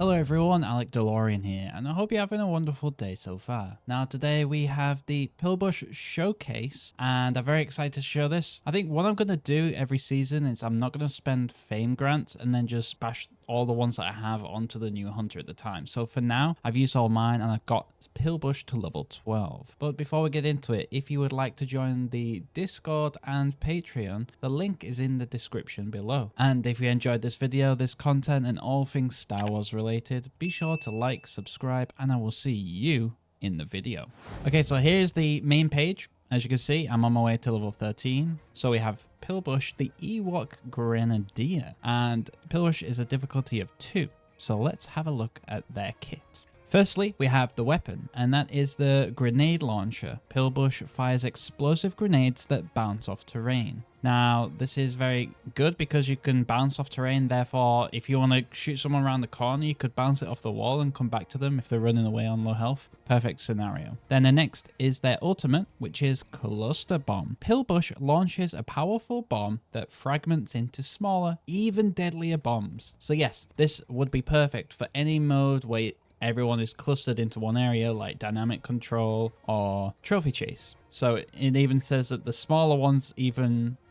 Hello everyone, Alec DeLorean here, and I hope you're having a wonderful day so far. Now today we have the Pilbush showcase, and I'm very excited to show this. I think what I'm going to do every season is I'm not going to spend fame grants and then just bash all the ones that I have onto the new hunter at the time. So for now, I've used all mine and I've got Pilbush to level 12. But before we get into it, if you would like to join the Discord and Patreon, the link is in the description below. And if you enjoyed this video, this content and all things Star Wars related, be sure to like, subscribe, and I will see you in the video. Okay, so here's the main page. As you can see, I'm on my way to level 13. So we have Pilbush, the Ewok Grenadier, and Pilbush is a difficulty of 2. So let's have a look at their kit. Firstly, we have the weapon, and that is the grenade launcher. Pilbush fires explosive grenades that bounce off terrain. Now, this is very good because you can bounce off terrain. Therefore, if you want to shoot someone around the corner, you could bounce it off the wall and come back to them if they're running away on low health. Perfect scenario. Then the next is their ultimate, which is Cluster Bomb. Pilbush launches a powerful bomb that fragments into smaller, even deadlier bombs. So yes, this would be perfect for any mode where everyone is clustered into one area, like dynamic control or trophy chase. So it even says that the smaller ones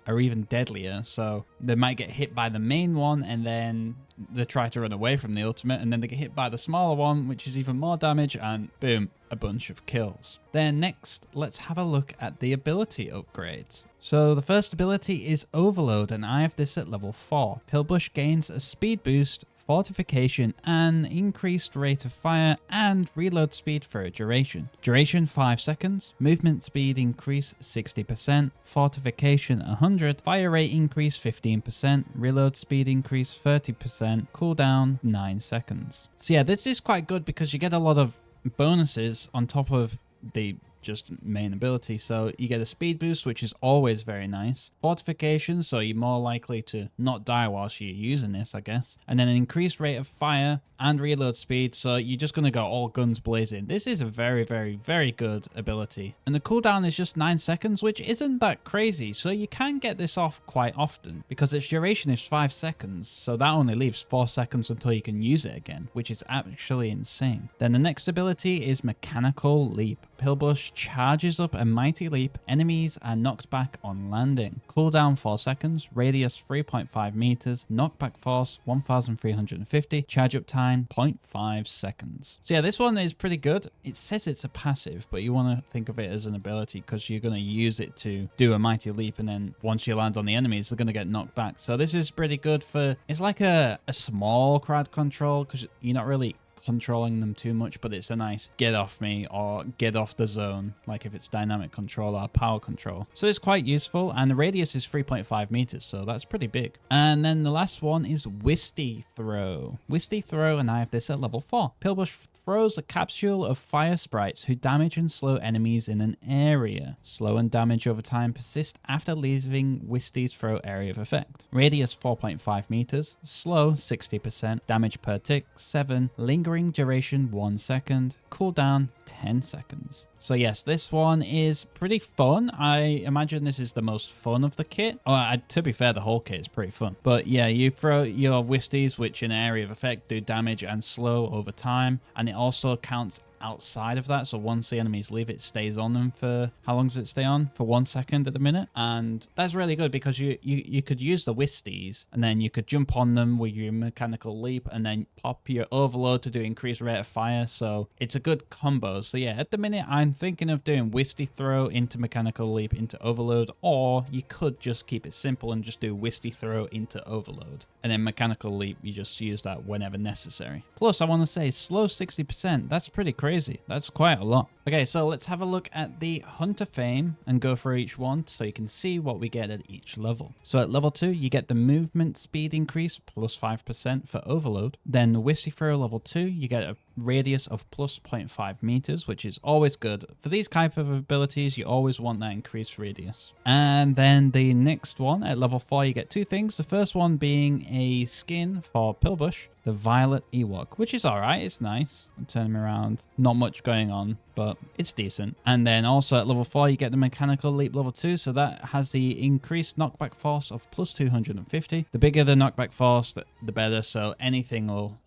are even deadlier. So they might get hit by the main one and then they try to run away from the ultimate, and then they get hit by the smaller one, which is even more damage, and boom, a bunch of kills. Then next, let's have a look at the ability upgrades. So the first ability is Overload, and I have this at level 4. Pilbush gains a speed boost, fortification, and increased rate of fire and reload speed for a duration. Duration 5 seconds, movement speed increase 60%, fortification 100, fire rate increase 15%, reload speed increase 30%, cooldown 9 seconds. So yeah, this is quite good because you get a lot of bonuses on top of the just main ability. So you get a speed boost, which is always very nice. Fortification, so you're more likely to not die whilst you're using this, I guess. And then an increased rate of fire and reload speed, so you're just going to go all guns blazing. This is a very, very, very good ability. And the cooldown is just 9 seconds, which isn't that crazy. So you can get this off quite often because its duration is 5 seconds. So that only leaves 4 seconds until you can use it again, which is actually insane. Then the next ability is Mechanical Leap. Pilbush charges up a mighty leap. Enemies are knocked back on landing. Cooldown 4 seconds, radius 3.5 meters, knockback force 1350, charge up time 0.5 seconds. So yeah, this one is pretty good. It says it's a passive, but you want to think of it as an ability because you're going to use it to do a mighty leap, and then once you land on the enemies, they're going to get knocked back. So this is pretty good for, it's like a small crowd control because you're not really controlling them too much, but it's a nice get off me or get off the zone, like if it's dynamic control or power control. So it's quite useful, and the radius is 3.5 meters, so that's pretty big. And then the last one is Wisty Throw. Wisty Throw, and I have this at level 4. Pilbush throws a capsule of fire sprites who damage and slow enemies in an area. Slow and damage over time persist after leaving Wisty's throw area of effect. Radius 4.5 meters, slow 60%, damage per tick 7, lingering duration 1 second, cooldown 10 seconds. So yes, this one is pretty fun. I imagine this is the most fun of the kit. Oh, to be fair, the whole kit is pretty fun. But yeah, you throw your Wisties, which in area of effect do damage and slow over time, and it also counts outside of that. So once the enemies leave, it stays on them for, how long does it stay on? For 1 second at the minute. And that's really good because you could use the Wisties and then you could jump on them with your Mechanical Leap and then pop your Overload to do increased rate of fire. So it's a good combo. So yeah, at the minute I'm thinking of doing Wisty Throw into Mechanical Leap into Overload, or you could just keep it simple and just do Wisty Throw into Overload. And then Mechanical Leap, you just use that whenever necessary. Plus, I want to say slow 60%. That's pretty crazy. That's quite a lot. Okay, so let's have a look at the Hunter Fame and go through each one so you can see what we get at each level. So at level 2, you get the movement speed increase plus 5% for Overload. Then the Wisty Throw level 2, you get a radius of plus 0.5 meters, which is always good. For these type of abilities, you always want that increased radius. And then the next one, at level 4, you get two things. The first one being a skin for Pilbush, the Violet Ewok, which is alright, it's nice. I'm turning around, not much going on, but it's decent. And then also at level 4, you get the mechanical leap level 2. So that has the increased knockback force of plus 250. The bigger the knockback force, the better. So anything will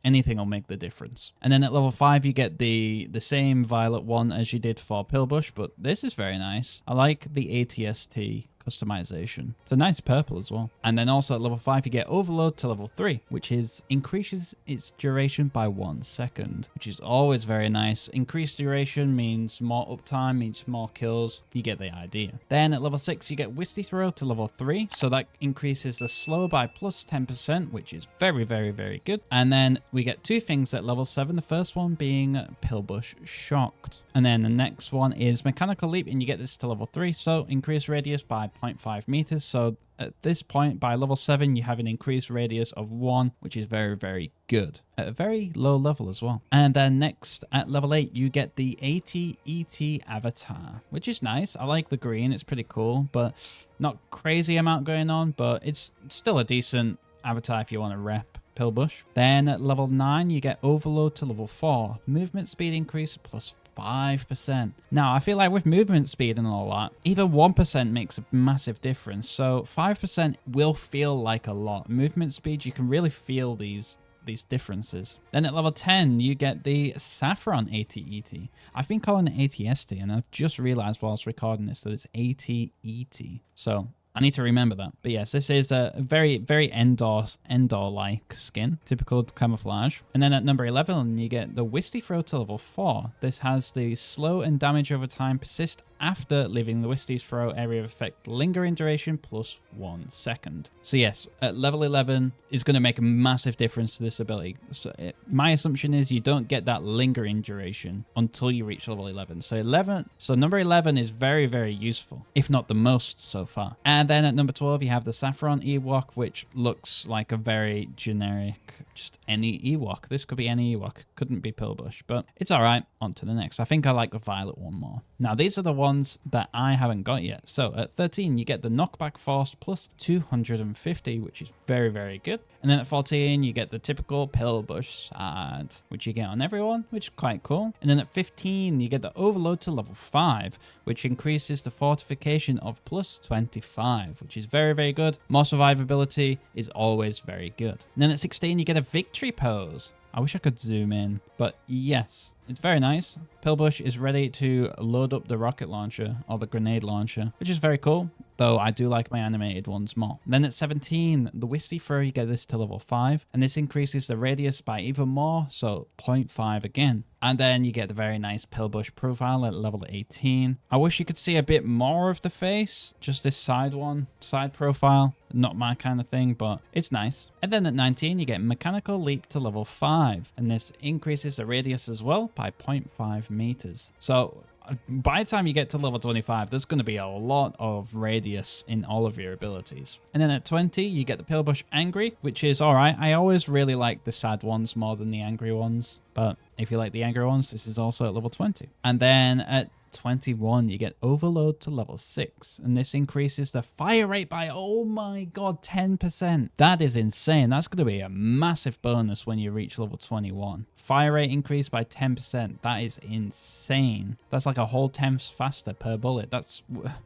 make the difference. And then at level 5, you get the same violet one as you did for Pilbush, but this is very nice. I like the ATST customization. It's a nice purple as well. And then also at level 5, you get overload to level 3, which increases its duration by 1 second, which is always very nice. Increased duration means more uptime, means more kills. You get the idea. Then at level 6, you get Wisty Throw to level 3. So that increases the slow by plus 10%, which is very, very, very good. And then we get 2 things at level 7. The first one being Pilbush Shocked. And then the next one is Mechanical Leap, and you get this to level 3. So increase radius by 0.5 meters. So at this point, by level 7, you have an increased radius of 1, which is very, very good. At a very low level as well. And then next, at level 8, you get the AT-ET avatar, which is nice. I like the green. It's pretty cool, but not crazy amount going on, but it's still a decent avatar if you want to rep Pilbush. Then at level 9, you get Overload to level 4. Movement speed increase plus 5%. Now, I feel like with movement speed and all that, even 1% makes a massive difference. So 5% will feel like a lot. Movement speed, you can really feel these differences. Then at level 10, you get the Saffron AT-ET. I've been calling it AT-ST, and I've just realized while I was recording this that it's AT-ET. So I need to remember that. But yes, this is a very, very Endor-like skin. Typical camouflage. And then at number 11, you get the Wisty Throw to level 4. This has the slow and damage over time persist after leaving the Wisty's Throw area of effect lingering duration plus 1 second. So yes, at level 11 is going to make a massive difference to this ability. So my assumption is you don't get that lingering duration until you reach level 11. So number 11 is very, very useful, if not the most so far. And then at number 12, you have the Saffron Ewok, which looks like a very generic, just any Ewok. This could be any Ewok. Couldn't be Pilbush, but it's all right. On to the next. I think I like the violet one more. Now, these are the ones that I haven't got yet. So at 13, you get the knockback force plus 250, which is very, very good. And then at 14, you get the typical Pilbush sad, which you get on everyone, which is quite cool. And then at 15, you get the overload to level 5, which increases the fortification of plus 25, which is very, very good. More survivability is always very good. And then at 16, you get a victory pose. I wish I could zoom in, but yes, it's very nice. Pilbush is ready to load up the rocket launcher or the grenade launcher, which is very cool, though I do like my animated ones more. Then at 17, the Wisty Throw, you get this to level 5, and this increases the radius by even more, so 0.5 again. And then you get the very nice Pilbush profile at level 18. I wish you could see a bit more of the face, just this side profile. Not my kind of thing, but it's nice. And then at 19, you get Mechanical Leap to level 5, and this increases the radius as well by 0.5 meters. So by the time you get to level 25, there's going to be a lot of radius in all of your abilities. And then at 20, you get the Pilbush Angry, which is all right. I always really like the sad ones more than the angry ones, but if you like the angry ones, this is also at level 20. And then at 21, you get Overload to level 6, and this increases the fire rate by, oh my god, 10%. That is insane. That's going to be a massive bonus when you reach level 21. Fire rate increased by 10%. That is insane. That's like a whole 10th faster per bullet. That's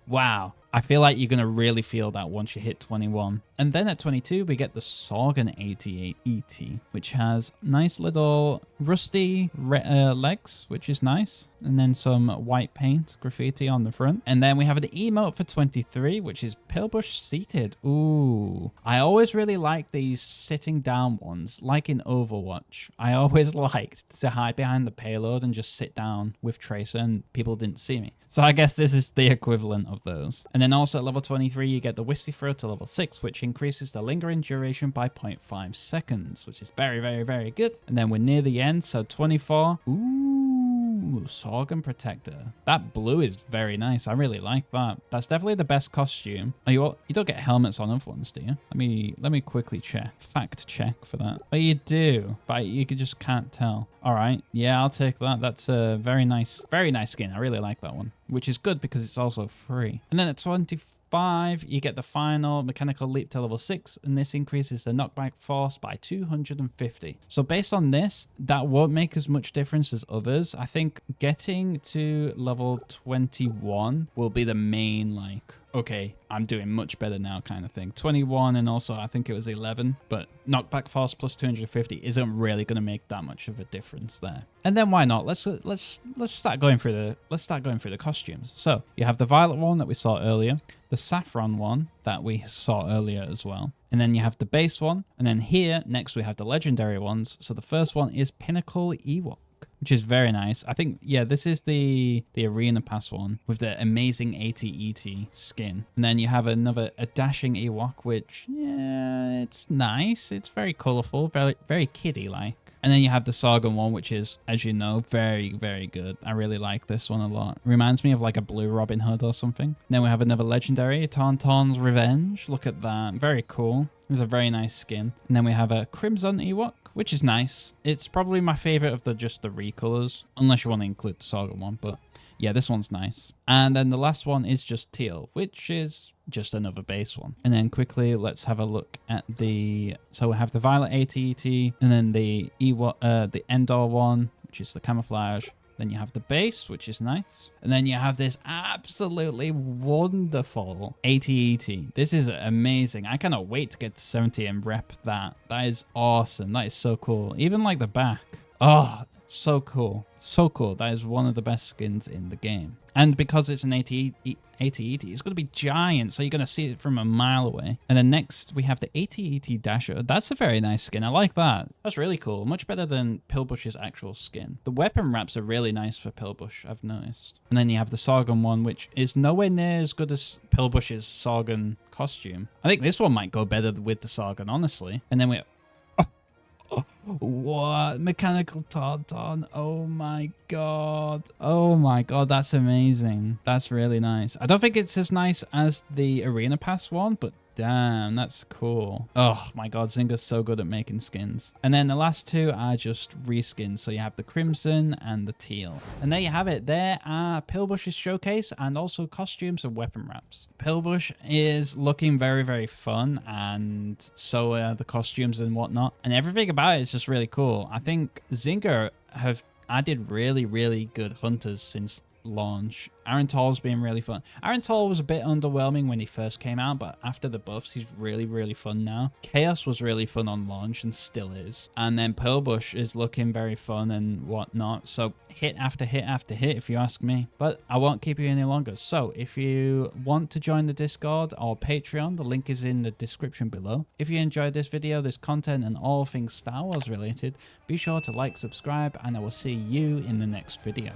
wow. I feel like you're going to really feel that once you hit 21. And then at 22, we get the Sorgan 88ET, which has nice little rusty legs, which is nice. And then some white paint graffiti on the front. And then we have an emote for 23, which is Pilbush Seated. Ooh. I always really like these sitting down ones, like in Overwatch. I always liked to hide behind the payload and just sit down with Tracer and people didn't see me. So I guess this is the equivalent of those. And then also at level 23, you get the Wisty Throw to level 6, which increases the lingering duration by 0.5 seconds, which is very, very, very good. And then we're near the end, so 24. Ooh, Sorgan Protector. That blue is very nice. I really like that. That's definitely the best costume. Oh, you don't get helmets on other ones, do you? Let me quickly check. Fact check for that. Oh, you do, but you just can't tell. All right. Yeah, I'll take that. That's a very nice skin. I really like that one, which is good because it's also free. And then at 24, 5, you get the final mechanical leap to level 6, and this increases the knockback force by 250. So based on this, that won't make as much difference as others. I think getting to level 21 will be the main, like, okay, I'm doing much better now kind of thing. 21, and also I think it was 11, but knockback force plus 250 isn't really going to make that much of a difference there. And then why not? Let's start going through the costumes. So you have the violet one that we saw earlier, the saffron one that we saw earlier as well, and then you have the base one, and then here next we have the legendary ones. So the first one is Pinnacle Ewok, which is very nice. I think, yeah, this is the Arena Pass one with the amazing AT-ET skin. And then you have a dashing Ewok, which, yeah, it's nice. It's very colorful, very kiddie-like. And then you have the Sargon one, which is, as you know, very, very good. I really like this one a lot. Reminds me of like a blue Robin Hood or something. Then we have another legendary, Tauntaun's Revenge. Look at that. Very cool. It's a very nice skin. And then we have a Crimson Ewok, which is nice. It's probably my favorite of just the recolors, unless you want to include the Sargon one, but yeah, this one's nice. And then the last one is just teal, which is just another base one. And then quickly, let's have a look at so we have the violet AT-ET, and then the Endor one, which is the camouflage. Then you have the base, which is nice. And then you have this absolutely wonderful AT-ET. This is amazing. I cannot wait to get to 70 and rep that. That is awesome. That is so cool. Even like the back. Oh, so cool. So cool. That is one of the best skins in the game. And because it's an AT-ET, it's going to be giant, so you're going to see it from a mile away. And then next, we have the AT-ET Dasher. That's a very nice skin. I like that. That's really cool. Much better than Pilbush's actual skin. The weapon wraps are really nice for Pilbush, I've noticed. And then you have the Sargon one, which is nowhere near as good as Pilbush's Sargon costume. I think this one might go better with the Sargon, honestly. And then we... What? Mechanical Tauntaun. Oh my god. Oh my god, that's amazing. That's really nice. I don't think it's as nice as the Arena Pass one, but damn, that's cool. Oh my god, Zynga's so good at making skins. And then the last two are just reskins. So you have the Crimson and the Teal. And there you have it. There are Pilbush's showcase and also costumes and weapon wraps. Pilbush is looking very, very fun, and so are the costumes and whatnot. And everything about it is just really cool. I think Zynga have added really, really good hunters since launch. Arental's been really fun. Arental was a bit underwhelming when he first came out, but after the buffs, he's really, really fun now. Chaos was really fun on launch and still is. And then Pilbush is looking very fun and whatnot. So hit after hit after hit, if you ask me. But I won't keep you any longer. So if you want to join the Discord or Patreon, the link is in the description below. If you enjoyed this video, this content, and all things Star Wars related, be sure to like, subscribe, and I will see you in the next video.